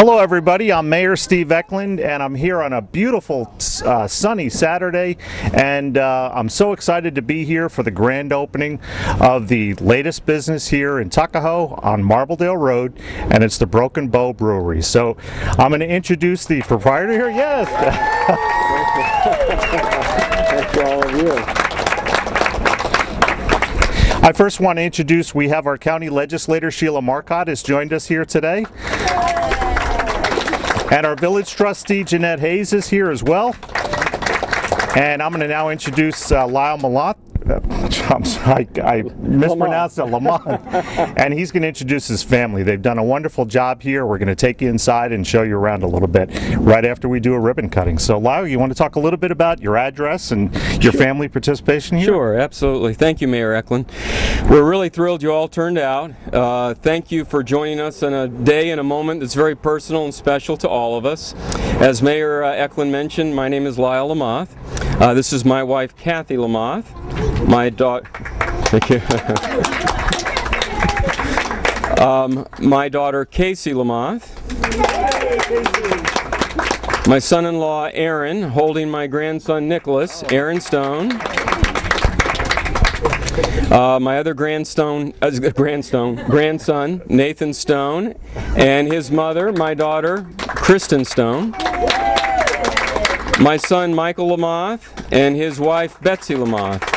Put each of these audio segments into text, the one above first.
Hello everybody, I'm Mayor Steve Ecklond and I'm here on a beautiful sunny Saturday, and I'm so excited to be here for the grand opening of the latest business here in Tuckahoe on Marbledale Road, and it's the Broken Bow Brewery. So I'm going to introduce the proprietor here. Yes! Thanks to all of you. I first want to introduce, we have our county legislator Sheila Marcotte has joined us here today. And our village trustee Jeanette Hayes is here as well. And I'm going to now introduce Lyle Malott. I mispronounced it, Lamont. And he's going to introduce his family. They've done a wonderful job here. We're going to take you inside and show you around a little bit right after we do a ribbon cutting. So Lyle, you want to talk a little bit about your address and your family participation here? Sure, absolutely. Thank you, Mayor Ecklond. We're really thrilled you all turned out. Thank you for joining us on a day and a moment that's very personal and special to all of us. As Mayor Ecklond mentioned, my name is Lyle Lamott. This is my wife, Kathy Lamott. My daughter, thank you. My daughter, Casey Lamott. My son-in-law, Aaron, holding my grandson, Nicholas, Aaron Stone. My other grandson, Nathan Stone, and his mother, my daughter, Kristen Stone. My son, Michael Lamott, and his wife, Betsy Lamott.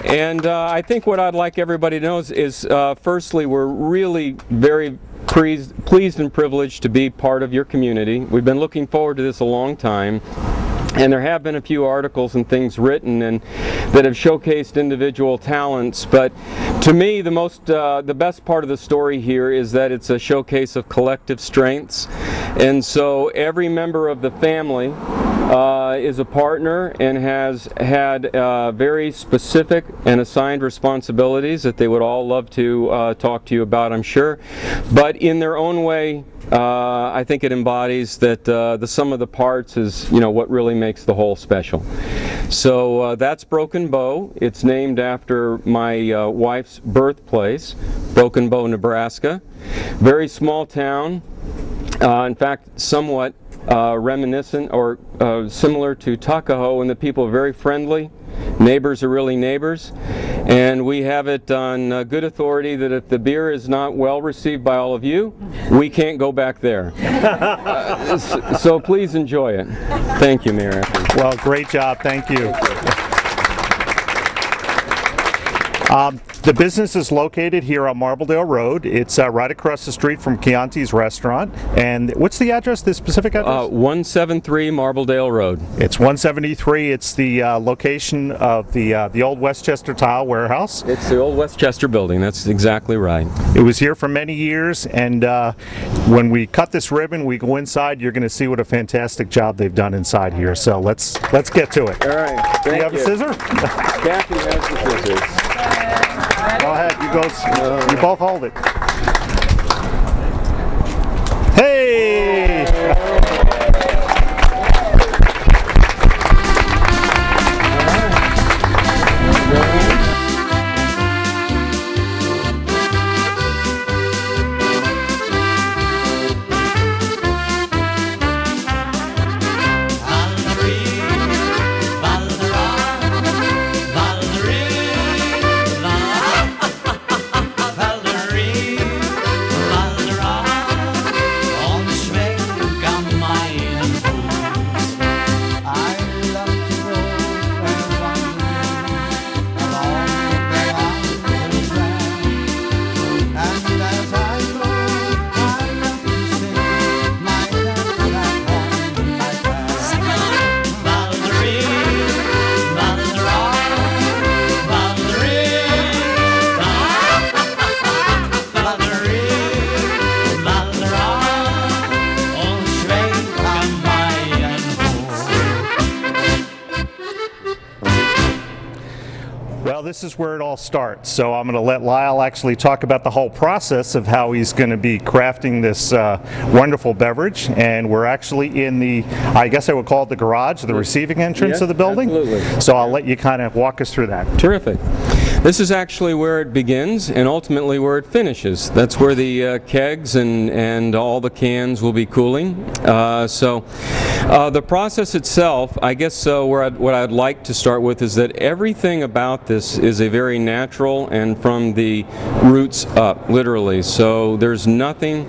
And I think what I'd like everybody to know is firstly, we're really very pleased and privileged to be part of your community. We've been looking forward to this a long time. And there have been a few articles and things written and that have showcased individual talents, but to me the best part of the story here is that it's a showcase of collective strengths. And so every member of the family is a partner and has had very specific and assigned responsibilities that they would all love to talk to you about, I'm sure. But in their own way, I think it embodies that the sum of the parts is, what really makes the whole special. So that's Broken Bow. It's named after my wife's birthplace, Broken Bow, Nebraska. Very small town. In fact, somewhat reminiscent or similar to Tuckahoe, and the people are very friendly. Neighbors are really neighbors, and we have it on good authority that if the beer is not well received by all of you, we can't go back there. So please enjoy it. Thank you, Mayor. Well, great job. Thank you. The business is located here on Marbledale Road. It's right across the street from Chianti's restaurant. And what's the address, the specific address? 173 Marbledale Road. It's 173. It's the location of the old Westchester Tile Warehouse. It's the old Westchester building. That's exactly right. It was here for many years, and when we cut this ribbon, we go inside. You're going to see what a fantastic job they've done inside here. So let's get to it. All right. Do you have a scissor? Kathy has the scissors. Go ahead, you both hold it. Hey! Well, this is where it all starts. So I'm going to let Lyle actually talk about the whole process of how he's going to be crafting this wonderful beverage. And we're actually in the, I guess I would call it the garage, the receiving entrance of the building. Absolutely. So I'll let you kind of walk us through that. Terrific. This is actually where it begins and ultimately where it finishes. That's where the kegs and all the cans will be cooling. The process itself, I guess what I'd like to start with is that everything about this is a very natural and from the roots up, literally. So there's nothing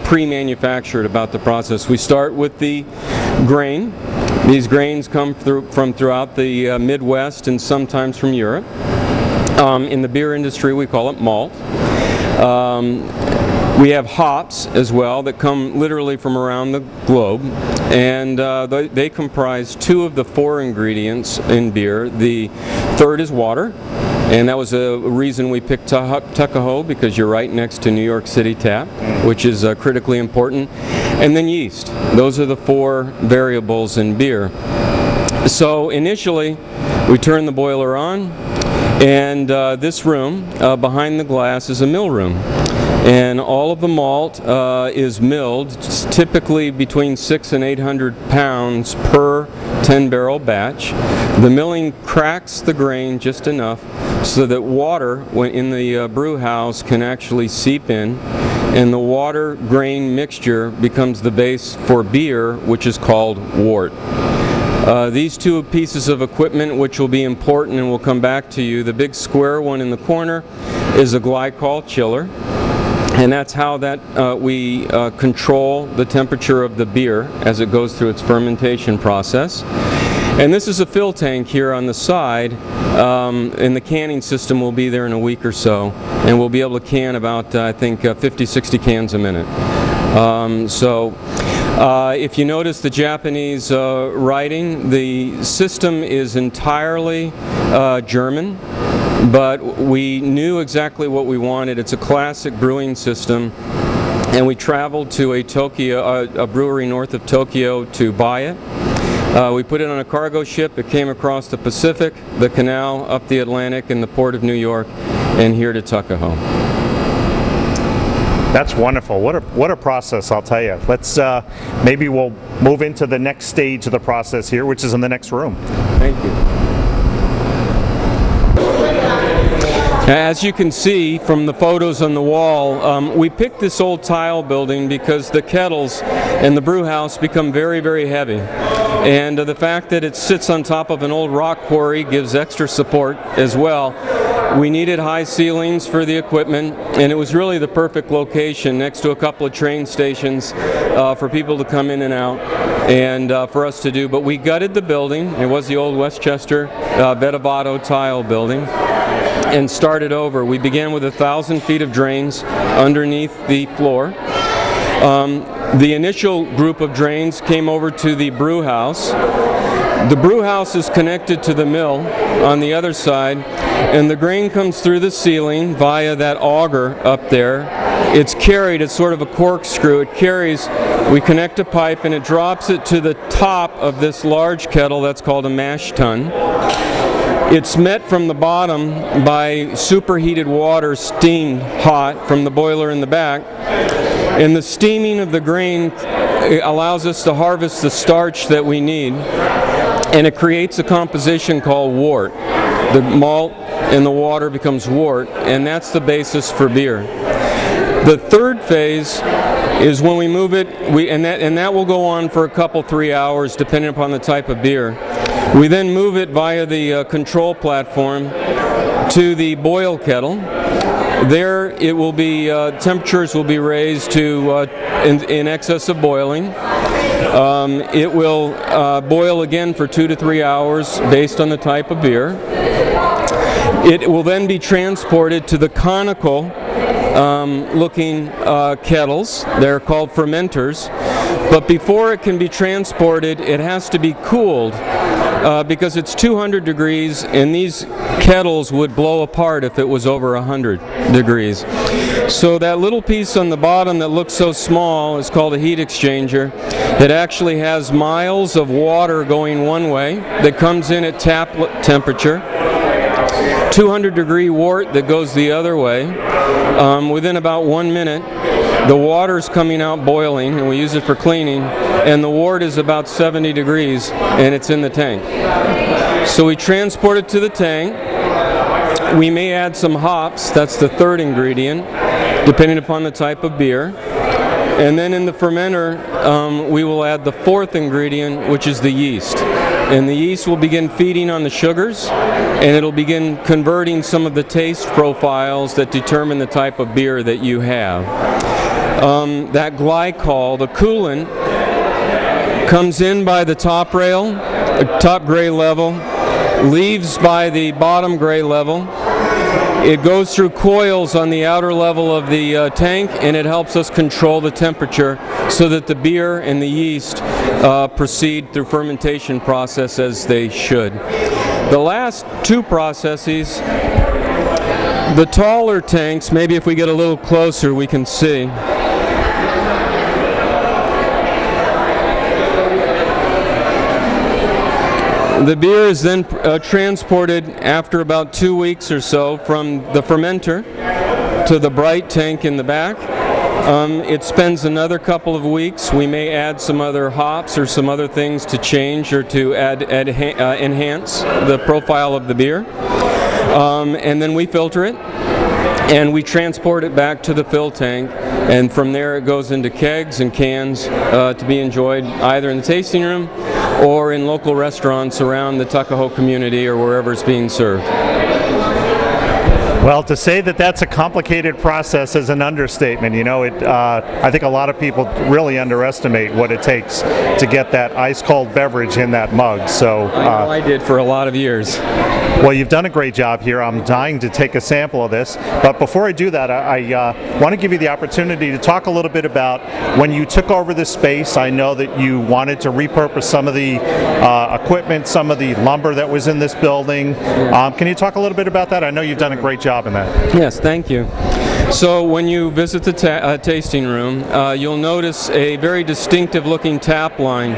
pre-manufactured about the process. We start with the grain. These grains come from throughout the Midwest and sometimes from Europe. In the beer industry, we call it malt. We have hops as well that come literally from around the globe, and they comprise 2 of the 4 ingredients in beer. The third is water, and that was a reason we picked Tuckahoe, because you're right next to New York City Tap, which is critically important. And then yeast. Those are the 4 variables in beer. So initially, we turn the boiler on, and this room behind the glass is a mill room. And all of the malt is milled, typically between 600 and 800 pounds per 10-barrel batch. The milling cracks the grain just enough so that water in the brew house can actually seep in, and the water grain mixture becomes the base for beer, which is called wort. These 2 pieces of equipment, which will be important and will come back to you, the big square one in the corner is a glycol chiller. And that's how we control the temperature of the beer as it goes through its fermentation process. And this is a fill tank here on the side, and the canning system will be there in a week or so, and we'll be able to can about, I think, 50, 60 cans a minute. If you notice the Japanese writing, the system is entirely German. But we knew exactly what we wanted. It's a classic brewing system, and we traveled to a brewery north of Tokyo to buy it. We put it on a cargo ship. It came across the Pacific, the canal, up the Atlantic, and the port of New York, and here to Tuckahoe. That's wonderful. What a process, I'll tell you. Let's maybe we'll move into the next stage of the process here, which is in the next room. Thank you. As you can see from the photos on the wall, we picked this old tile building because the kettles in the brew house become very, very heavy. And the fact that it sits on top of an old rock quarry gives extra support as well. We needed high ceilings for the equipment, and it was really the perfect location next to a couple of train stations for people to come in and out and for us to do. But we gutted the building. It was the old Westchester Vedavato tile building, and started over. We began with 1,000 feet of drains underneath the floor. The initial group of drains came over to the brew house. The brew house is connected to the mill on the other side, and the grain comes through the ceiling via that auger up there. It's carried, it's sort of a corkscrew. It carries, we connect a pipe, and it drops it to the top of this large kettle that's called a mash tun. It's met from the bottom by superheated water, steamed hot from the boiler in the back. And the steaming of the grain allows us to harvest the starch that we need. And it creates a composition called wort. The malt and the water becomes wort, and that's the basis for beer. The third phase is when we move it, and that will go on for a couple, 3 hours, depending upon the type of beer. We then move it via the control platform to the boil kettle. There it will be, temperatures will be raised to in excess of boiling. It will boil again for 2 to 3 hours based on the type of beer. It will then be transported to the conical looking kettles. They're called fermenters. But before it can be transported, it has to be cooled because it's 200 degrees, and these kettles would blow apart if it was over 100 degrees. So that little piece on the bottom that looks so small is called a heat exchanger. It actually has miles of water going one way that comes in at tap temperature, 200 degree wort that goes the other way. Within about 1 minute, the water's coming out boiling, and we use it for cleaning, and the wort is about 70 degrees, and it's in the tank. So we transport it to the tank. we may add some hops, that's the third ingredient, depending upon the type of beer. And then in the fermenter, we will add the fourth ingredient, which is the yeast. And the yeast will begin feeding on the sugars, and it'll begin converting some of the taste profiles that determine the type of beer that you have. That glycol, the coolant, comes in by the top rail, top gray level, leaves by the bottom gray level. It goes through coils on the outer level of the tank, and it helps us control the temperature so that the beer and the yeast proceed through fermentation process as they should. The last two processes, the taller tanks, maybe if we get a little closer we can see. The beer is then transported after about 2 weeks or so from the fermenter to the bright tank in the back. It spends another couple of weeks. We may add some other hops or some other things to change or to enhance the profile of the beer. And then we filter it, and we transport it back to the fill tank, and from there it goes into kegs and cans to be enjoyed either in the tasting room or in local restaurants around the Tuckahoe community or wherever it's being served. Well, to say that that's a complicated process is an understatement. You know, I think a lot of people really underestimate what it takes to get that ice-cold beverage in that mug. So I know I did for a lot of years. Well, you've done a great job here. I'm dying to take a sample of this. But before I do that, I want to give you the opportunity to talk a little bit about when you took over this space. I know that you wanted to repurpose some of the equipment, some of the lumber that was in this building. Can you talk a little bit about that? I know you've done a great job in that. Yes, thank you. So when you visit the tasting room, you'll notice a very distinctive looking tap line.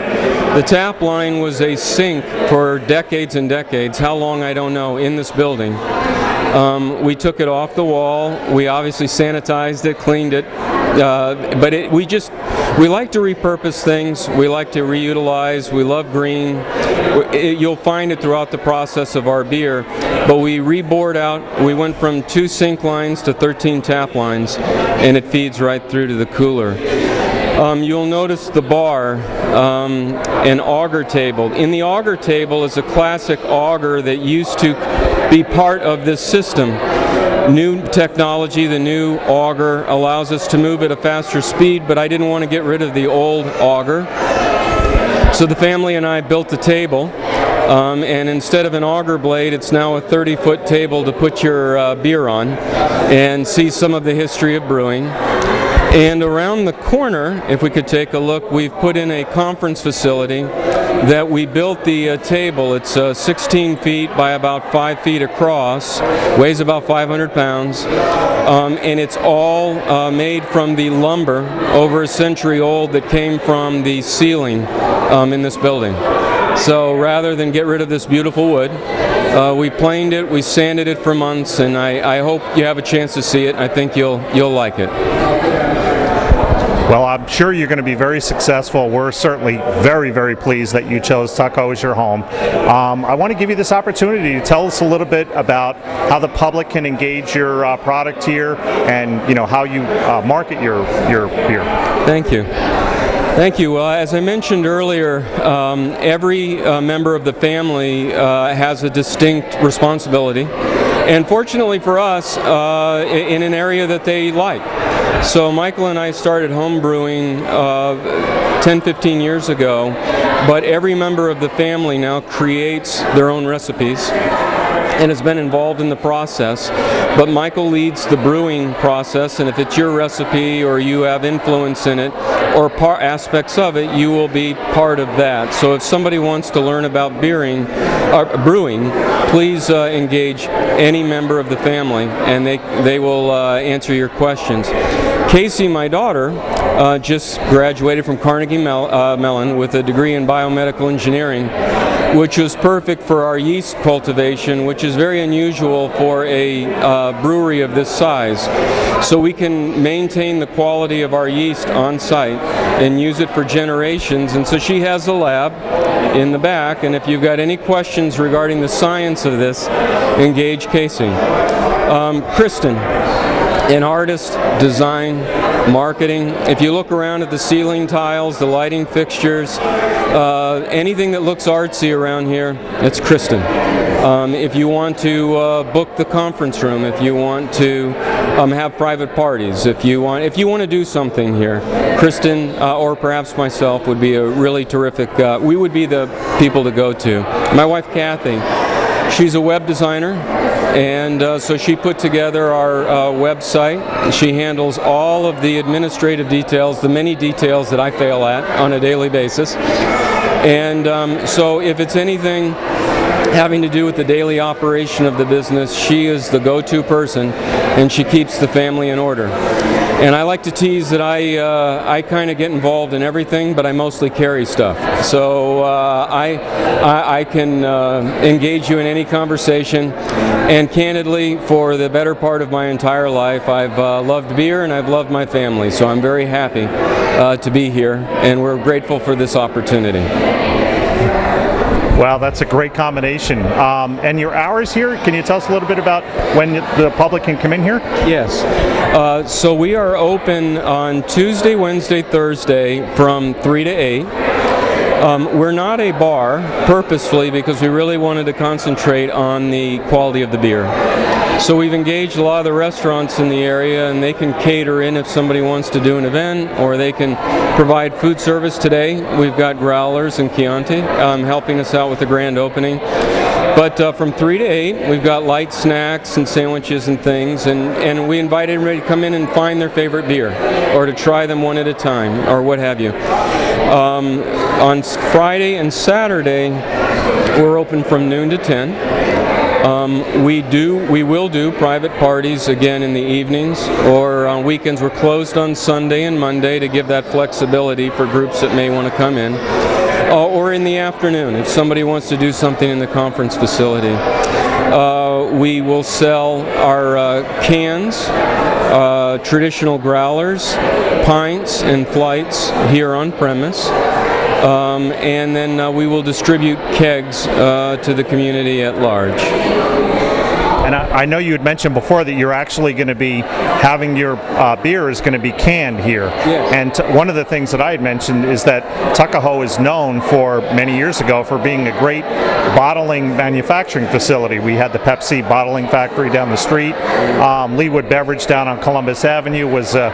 The tap line was a sink for decades and decades, how long I don't know, in this building. We took it off the wall, we obviously sanitized it, cleaned it, but we like to repurpose things, we like to reutilize, we love green. You'll find it throughout the process of our beer, but we reboard out. We went from 2 sink lines to 13 tap lines, and it feeds right through to the cooler. You'll notice the bar, an auger table. In the auger table is a classic auger that used to be part of this system. New technology, the new auger, allows us to move at a faster speed, but I didn't want to get rid of the old auger. So the family and I built the table, and instead of an auger blade, it's now a 30-foot table to put your beer on and see some of the history of brewing. And around the corner, if we could take a look, we've put in a conference facility that we built the table. It's 16 feet by about 5 feet across, weighs about 500 pounds, and it's all made from the lumber over a century old that came from the ceiling in this building. So rather than get rid of this beautiful wood, we planed it, we sanded it for months, and I hope you have a chance to see it. I think you'll like it. Well, I'm sure you're going to be very successful. We're certainly very, very pleased that you chose Tuckahoe as your home. I want to give you this opportunity to tell us a little bit about how the public can engage your product here, and how you market your beer. Thank you. Thank you. Well, as I mentioned earlier, every member of the family has a distinct responsibility, and fortunately for us, in an area that they like. So Michael and I started home brewing 10-15 years ago, but every member of the family now creates their own recipes and has been involved in the process. But Michael leads the brewing process, and if it's your recipe or you have influence in it or aspects of it, you will be part of that. So if somebody wants to learn about brewing, please engage any member of the family, and they will answer your questions. Casey, my daughter, just graduated from Carnegie Mellon with a degree in biomedical engineering, which was perfect for our yeast cultivation, which is very unusual for a brewery of this size. So we can maintain the quality of our yeast on site and use it for generations. And so she has a lab, in the back, and if you've got any questions regarding the science of this, engage Casey. Kristen, in artist, design, marketing. If you look around at the ceiling tiles, the lighting fixtures, anything that looks artsy around here, it's Kristen. If you want to book the conference room, if you want to have private parties, if you want to do something here, Kristen or perhaps myself would be a really terrific. We would be the people to go to. My wife Kathy, she's a web designer. And so she put together our website. She handles all of the administrative details, the many details that I fail at on a daily basis. And so if it's anything having to do with the daily operation of the business, she is the go-to person, and she keeps the family in order. And I like to tease that I kind of get involved in everything, but I mostly carry stuff. So I can engage you in any conversation. And candidly, for the better part of my entire life, I've loved beer and I've loved my family. So I'm very happy to be here, and we're grateful for this opportunity. Wow, that's a great combination. And your hours here, can you tell us a little bit about when the public can come in here? Yes. So we are open on Tuesday, Wednesday, Thursday from 3 to 8. We're not a bar purposefully because we really wanted to concentrate on the quality of the beer. So we've engaged a lot of the restaurants in the area, and they can cater in if somebody wants to do an event, or they can provide food service today. We've got Growlers and Chianti helping us out with the grand opening. But from 3 to 8, we've got light snacks and sandwiches and things, and we invite everybody to come in and find their favorite beer, or to try them one at a time, or what have you. On Friday and Saturday, we're open from noon to 10. We will do private parties again in the evenings, or on weekends. We're closed on Sunday and Monday to give that flexibility for groups that may want to come in, or in the afternoon if somebody wants to do something in the conference facility. We will sell our cans, traditional growlers, pints, and flights here on premise. And then we will distribute kegs to the community at large. And I know you had mentioned before that you're actually going to be having your beer is going to be canned here. Yes. And one of the things that I had mentioned is that Tuckahoe is known for many years ago for being a great bottling manufacturing facility. We had the Pepsi bottling factory down the street. Leewood Beverage down on Columbus Avenue was a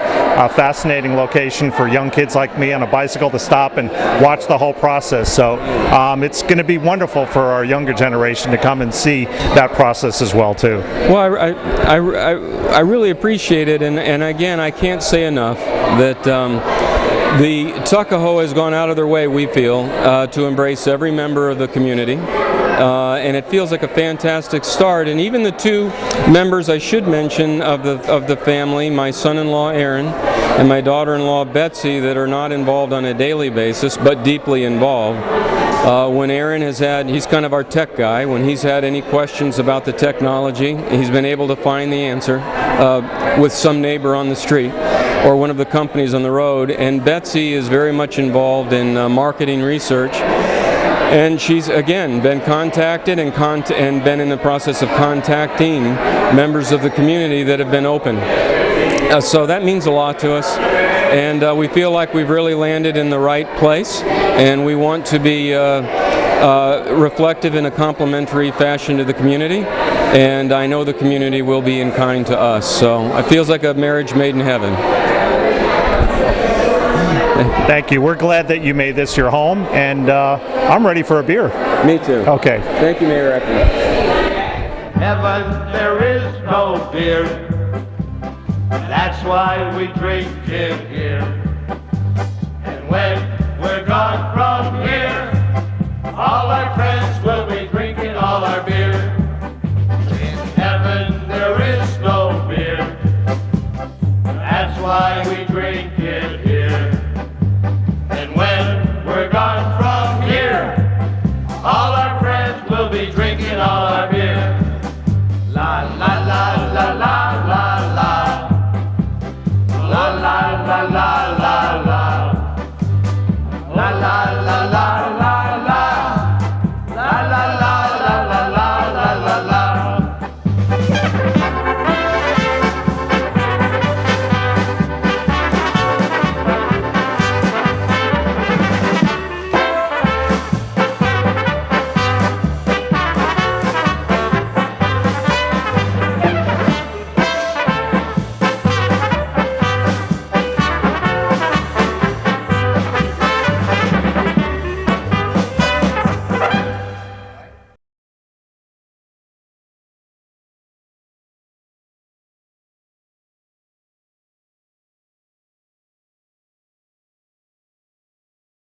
fascinating location for young kids like me on a bicycle to stop and watch the whole process. So it's going to be wonderful for our younger generation to come and see that process as well too. Well, I really appreciate it, and again, I can't say enough that the Tuckahoe has gone out of their way, we feel, to embrace every member of the community. And it feels like a fantastic start. And even the two members I should mention of the family, my son-in-law Aaron and my daughter-in-law Betsy, that are not involved on a daily basis but deeply involved. When Aaron he's kind of our tech guy. When he's had any questions about the technology, he's been able to find the answer with some neighbor on the street or one of the companies on the road. And Betsy is very much involved in marketing research. And she's, again, been contacted and been in the process of contacting members of the community that have been open. So that means a lot to us. And we feel like we've really landed in the right place. And we want to be reflective in a complimentary fashion to the community. And I know the community will be in kind to us. So it feels like a marriage made in heaven. Thank you. We're glad that you made this your home, and I'm ready for a beer. Me too. Okay. Thank you, Mayor Ecklond. Heaven, there is no beer. That's why we drink it here. And when we're gone from